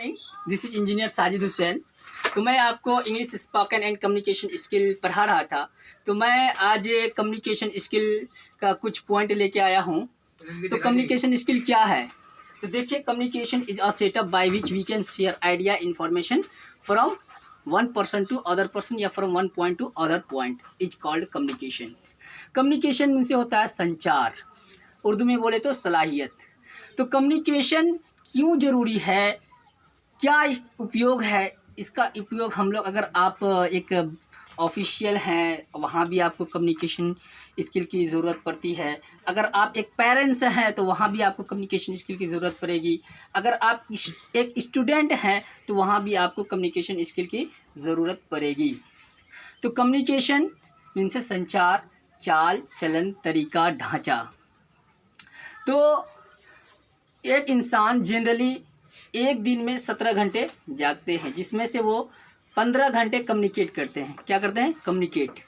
Morning, this is engineer Sajid Hussain. तो मैं आपको English spoken and communication skill पढ़ा रहा था। तो मैं आज कम्युनिकेशन स्किल का कुछ पॉइंट लेके आया हूँ। तो कम्युनिकेशन स्किल क्या है? तो देखिए, communication is a setup by which we can share idea information from one person to other person या from one point to other point is called communication. Communication mean से होता है संचार, उर्दू में बोले तो सलाहियत। तो कम्युनिकेशन क्यों ज़रूरी है, क्या उपयोग है इसका? उपयोग हम लोग, अगर आप एक ऑफिशियल हैं वहाँ भी आपको कम्युनिकेशन स्किल की ज़रूरत पड़ती है। अगर आप एक पेरेंट्स हैं तो वहाँ भी आपको कम्युनिकेशन स्किल की ज़रूरत पड़ेगी। अगर आप एक स्टूडेंट हैं तो वहाँ भी आपको कम्युनिकेशन स्किल की ज़रूरत पड़ेगी। तो कम्युनिकेशन मीन से संचार, चाल चलन, तरीका, ढांचा। तो एक इंसान जनरली एक दिन में 17 घंटे जागते हैं, जिसमें से वो 15 घंटे कम्युनिकेट करते हैं। क्या करते हैं? कम्युनिकेट।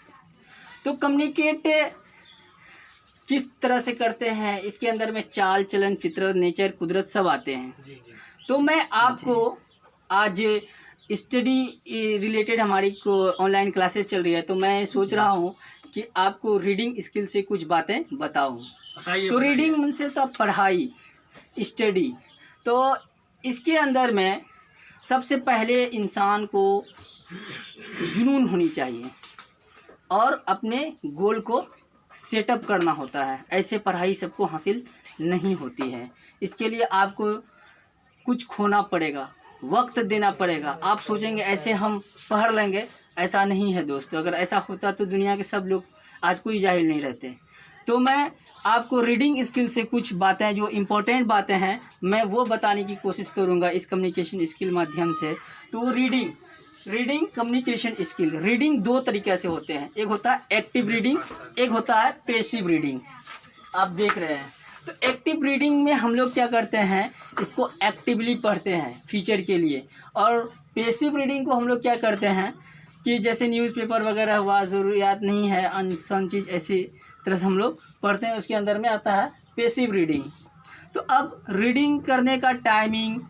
तो कम्युनिकेट किस तरह से करते हैं? इसके अंदर में चाल चलन, फितरत, नेचर, कुदरत सब आते हैं। तो मैं आपको आज स्टडी रिलेटेड हमारी को ऑनलाइन क्लासेस चल रही है, तो मैं सोच रहा हूँ कि आपको रीडिंग स्किल से कुछ बातें बताऊँ। तो रीडिंग मीन से तो पढ़ाई, स्टडी। तो इसके अंदर में सबसे पहले इंसान को जुनून होनी चाहिए और अपने गोल को सेटअप करना होता है। ऐसे पढ़ाई सबको हासिल नहीं होती है। इसके लिए आपको कुछ खोना पड़ेगा, वक्त देना पड़ेगा। आप सोचेंगे ऐसे हम पढ़ लेंगे, ऐसा नहीं है दोस्तों। अगर ऐसा होता तो दुनिया के सब लोग आज कोई जाहिल नहीं रहते। तो मैं आपको रीडिंग स्किल से कुछ बातें, जो इम्पोर्टेंट बातें हैं, मैं वो बताने की कोशिश करूंगा इस कम्युनिकेशन स्किल माध्यम से। तो रीडिंग कम्युनिकेशन स्किल, रीडिंग दो तरीके से होते हैं। एक होता है एक्टिव रीडिंग, एक होता है पैसिव रीडिंग। आप देख रहे हैं। तो एक्टिव रीडिंग में हम लोग क्या करते हैं, इसको एक्टिवली पढ़ते हैं फीचर के लिए। और पैसिव रीडिंग को हम लोग क्या करते हैं कि जैसे न्यूज़पेपर वगैरह हुआ, ज़रूरियात नहीं है, अनसन चीज़, ऐसी तरह से हम लोग पढ़ते हैं। उसके अंदर में आता है पैसिव रीडिंग। तो अब रीडिंग करने का टाइमिंग,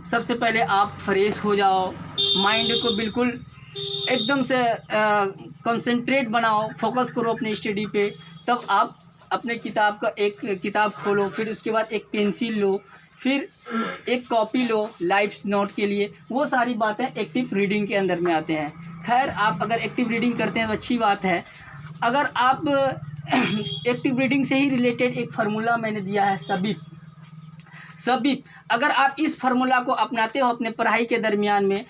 सबसे पहले आप फ्रेश हो जाओ, माइंड को बिल्कुल एकदम से कंसंट्रेट बनाओ, फोकस करो अपने स्टडी पे। तब आप अपने किताब का एक किताब खोलो, फिर उसके बाद एक पेंसिल लो, फिर एक कॉपी लो लाइव नोट के लिए। वो सारी बातें एक्टिव रीडिंग के अंदर में आते हैं। खैर, आप अगर एक्टिव रीडिंग करते हैं तो अच्छी बात है। अगर आप एक्टिव रीडिंग से ही रिलेटेड एक फार्मूला मैंने दिया है, सबिप। अगर आप इस फार्मूला को अपनाते हो अपने पढ़ाई के दरमियान में,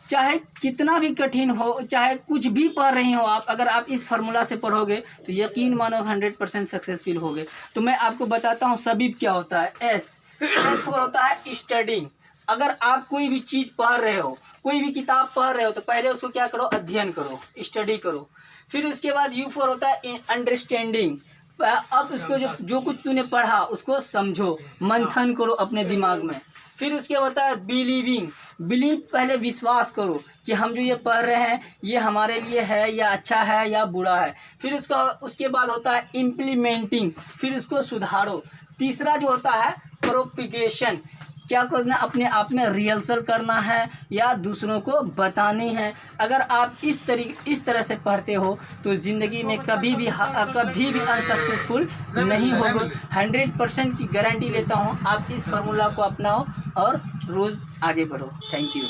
चाहे कितना भी कठिन हो, चाहे कुछ भी पढ़ रही हो आप, अगर आप इस फार्मूला से पढ़ोगे तो यकीन मानो 100% सक्सेसफुल होगे। तो मैं आपको बताता हूँ सबिप क्या होता है। एस फॉर होता है स्टडिंग। अगर आप कोई भी चीज़ पढ़ रहे हो, कोई भी किताब पढ़ रहे हो, तो पहले उसको क्या करो? अध्ययन करो, स्टडी करो। फिर उसके बाद यू फॉर होता है अंडरस्टैंडिंग। अब उसको जो कुछ तूने पढ़ा उसको समझो, मंथन करो अपने दिमाग में। फिर उसके होता है बिलीविंग। बिलीव, पहले विश्वास करो कि हम जो ये पढ़ रहे हैं ये हमारे लिए है, या अच्छा है या बुरा है। फिर उसके बाद होता है इम्प्लीमेंटिंग, फिर उसको सुधारो। तीसरा जो होता है प्रोपिगेशन, क्या करना? अपने आप में रिहर्सल करना है या दूसरों को बतानी है। अगर आप इस तरह से पढ़ते हो तो ज़िंदगी में कभी भी अनसक्सेसफुल नहीं होगे। 100% की गारंटी लेता हूँ। आप इस फार्मूला को अपनाओ और रोज़ आगे बढ़ो। Thank you.